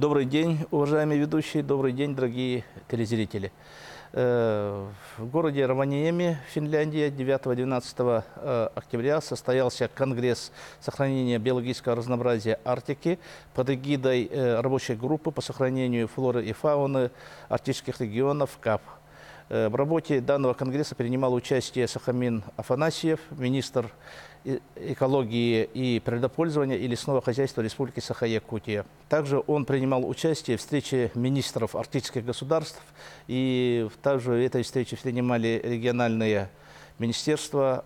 Добрый день, уважаемые ведущие, добрый день, дорогие телезрители. В городе Раваньеми, Финляндия, 9-12 октября состоялся Конгресс сохранения биологического разнообразия Арктики под эгидой рабочей группы по сохранению флоры и фауны арктических регионов КАП. В работе данного конгресса принимал участие Сахамин Афанасьев, министр экологии и природопользования и лесного хозяйства Республики Саха-Якутия. Также он принимал участие в встрече министров арктических государств, и также в этой встрече принимали региональные министерства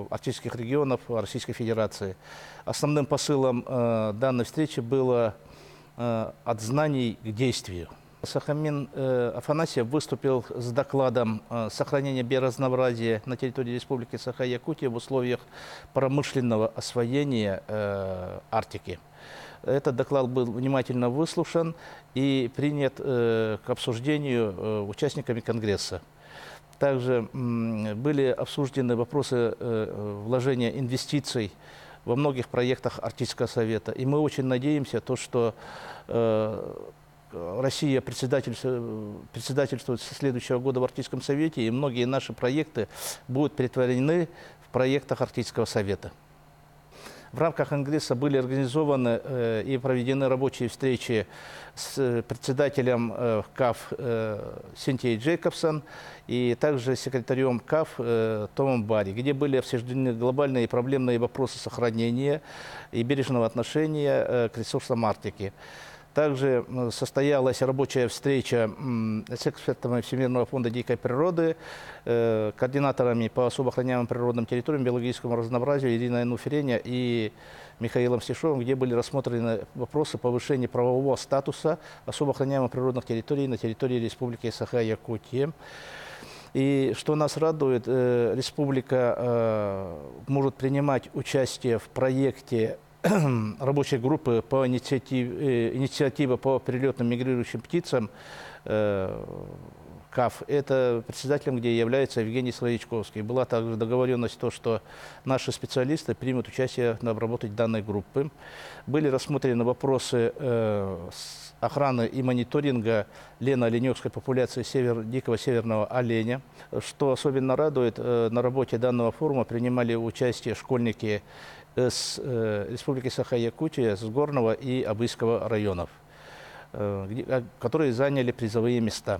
арктических регионов Российской Федерации. Основным посылом данной встречи было от знаний к действию. Сахамин Афанасьев выступил с докладом сохранения биоразнообразия на территории Республики Саха-Якутия в условиях промышленного освоения Арктики. Этот доклад был внимательно выслушан и принят к обсуждению участниками Конгресса. Также были обсуждены вопросы вложения инвестиций во многих проектах Арктического совета. И мы очень надеемся, что Россия председательствует со следующего года в Арктическом совете, и многие наши проекты будут претворены в проектах Арктического совета. В рамках Конгресса были организованы и проведены рабочие встречи с председателем КАФ Синтией Джейкобсон и также секретарем КАФ Томом Барри, где были обсуждены глобальные и проблемные вопросы сохранения и бережного отношения к ресурсам Арктики. Также состоялась рабочая встреча с экспертами Всемирного фонда дикой природы, координаторами по особо охраняемым природным территориям, биологическому разнообразию Ириной Нуференя и Михаилом Стешовым, где были рассмотрены вопросы повышения правового статуса особо охраняемых природных территорий на территории Республики Саха-Якутия. И что нас радует, республика может принимать участие в проекте рабочей группы по инициативе по перелетным мигрирующим птицам КАФ. Это председателем, где является Евгений Слоичковский. Была также договоренность, что наши специалисты примут участие в обработке данной группы. Были рассмотрены вопросы охраны и мониторинга лено-оленевской популяции дикого северного оленя. Что особенно радует, на работе данного форума принимали участие школьники с Республики Саха-Якутия, с Горного и Абыйского районов, которые заняли призовые места.